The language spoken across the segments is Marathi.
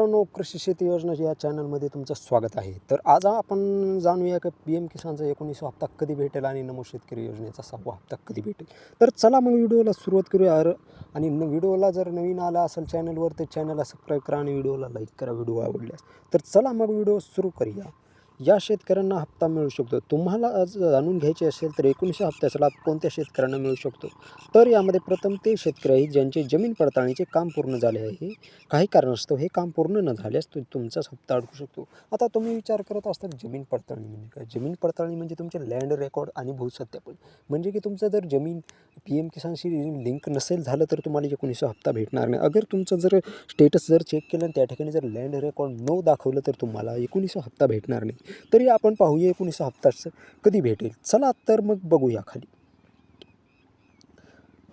मित्रांनो, कृषी शेती योजना या चॅनलमध्ये तुमचं स्वागत आहे. तर आज आपण जाणूया की PM किसानचा 19वा हप्ता कधी भेटेल आणि नमो शेतकरी योजनेचा 6वा हप्ता कधी भेटेल. तर चला मग व्हिडिओला सुरुवात करूया. आणि व्हिडिओला जर नवीन आला असेल चॅनलवर तर चॅनलला सबस्क्राईब करा आणि व्हिडिओला लाईक करा व्हिडिओ आवडल्यास. तर चला मग व्हिडिओ सुरू करूया. या शेतकऱ्यांना हप्ता मिळू शकतो. तुम्हाला आज जाणून घ्यायचे असेल तर 19व्या हप्त्याचा लाभ कोणत्या शेतकऱ्यांना मिळू शकतो. तर यामध्ये प्रथम ते शेतकरी आहेत ज्यांचे जमीन पडताळणीचे काम पूर्ण झाले आहे. काही कारणास्तव हे काम पूर्ण न झाल्यास तुमचाच हप्ता अडकू शकतो. आता तुम्ही विचार करत असता जमीन पडताळणी म्हणजे काय? जमीन पडताळणी म्हणजे तुमचे लँड रेकॉर्ड आणि भूसत्यापन. म्हणजे की तुमचं जर जमीन PM किसानशी लिंक नसेल झालं तर तुम्हाला 19वा हप्ता भेटणार नाही. अगर तुमचं जर स्टेटस जर चेक केलं आणि त्या ठिकाणी जर लँड रेकॉर्ड नो दाखवलं तर तुम्हाला 19वा हप्ता भेटणार नाही. तरी आपण पाहूया 19वा हप्ता कधी भेटेल. चला तर मग बघूया खाली.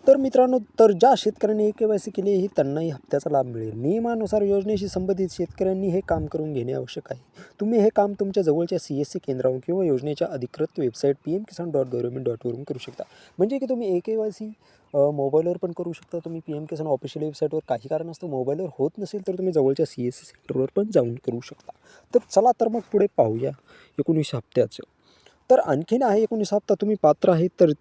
तर मित्रांनो, तर ज्या शेतकऱ्यांनी KYC केली आहे त्यांनाही हप्त्याचा लाभ मिळेल. नियमानुसार योजनेशी संबंधित शेतकऱ्यांनी हे काम करून घेणे आवश्यक आहे. तुम्ही हे काम तुमच्या जवळच्या CSC केंद्रावरून किंवा योजनेच्या अधिकृत वेबसाईट pmkisan.government.वरून करू शकता. म्हणजे की तुम्ही KYC मोबाईलवर पण करू शकता. तुम्ही PM किसान ऑफिशियल वेबसाईटवर काही कारणास्तव मोबाईलवर होत नसेल तर तुम्ही जवळच्या CSC सेंटरवर पण जाऊन करू शकता. तर चला तर मग पुढे पाहूया 19 हप्त्याचं. तर आणखीन आहे 19 हप्ता तुम्ही पात्र आहे तर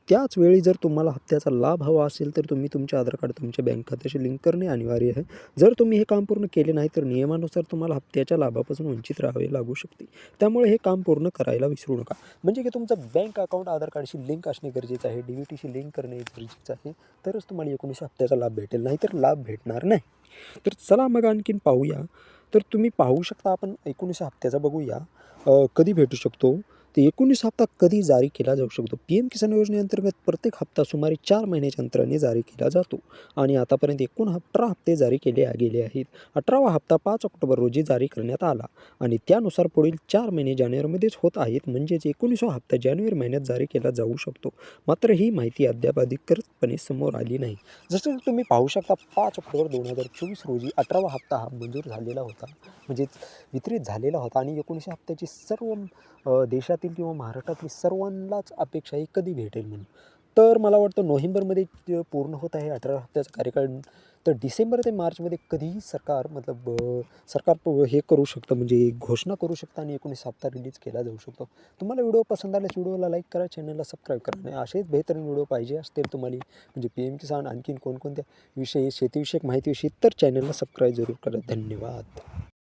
त्याच वेळी जर तुम्हाला हप्त्याचा लाभ हवा असेल तर तुम्ही तुमचे आधार कार्ड तुमच्या बँक खात्याशी लिंक करणे अनिवार्य आहे. जर तुम्ही हे काम पूर्ण केले नाही तर नियमानुसार तुम्हाला हप्त्याच्या लाभापासून वंचित राहावे लागू शकते. त्यामुळे हे काम पूर्ण करायला विसरू नका. म्हणजे की तुमचं बँक अकाउंट आधार कार्डशी लिंक असणे गरजेचं आहे. DBTशी लिंक करणे गरजेचं आहे. तरच तुम्हाला 19 हप्त्याचा लाभ भेटेल, नाहीतर लाभ भेटणार नाही. तर चला मग आणखीन पाहूया. तर तुम्ही पाहू शकता आपण 19 हप्त्याचा बघूया कधी भेटू शकतो. तर 19 हप्ता कधी जारी केला जाऊ शकतो. PM किसान योजनेअंतर्गत प्रत्येक हप्ता सुमारे 4 महिन्याच्या अंतराने जारी केला जातो आणि आतापर्यंत एकूण 18 हप्ते जारी केले गेले आहेत. 18वा हप्ता 5 ऑक्टोबर रोजी जारी करण्यात आला आणि त्यानुसार पुढील 4 महिने जानेवारीमध्येच होत आहेत. म्हणजेच 19वा हप्ता जानेवारी महिन्यात जारी केला जाऊ शकतो. मात्र ही माहिती अद्याप अधिकृतपणे समोर आली नाही. जसं तुम्ही पाहू शकता 5 ऑक्टोबर 2024 रोजी 18वा हप्ता हा मंजूर झालेला होता, म्हणजेच वितरित झालेला होता आणि 19 हप्त्याची सर्व देशातील किंवा महाराष्ट्रातील सर्वांनाच अपेक्षा आहे कधी भेटेल म्हणून. तर मला वाटतं नोव्हेंबरमध्ये पूर्ण होत आहे 18 हप्त्याचा कार्यकाळ. तर डिसेंबर ते मार्चमध्ये कधीही सरकार हे करू शकतं, म्हणजे घोषणा करू शकतं आणि 19 हप्ता रिलीज केला जाऊ शकतो. तुम्हाला व्हिडिओ पसंत आल्यास व्हिडिओला लाईक करा, चॅनलला सबस्क्राईब करा आणि असेच बेहतरीन व्हिडिओ पाहिजे असतील तुम्हाला, म्हणजे PM किसान आणखीन कोणकोणत्या विषयी शेतीविषयक माहितीविषयी, तर चॅनलला सबस्क्राईब जरूर करा. धन्यवाद.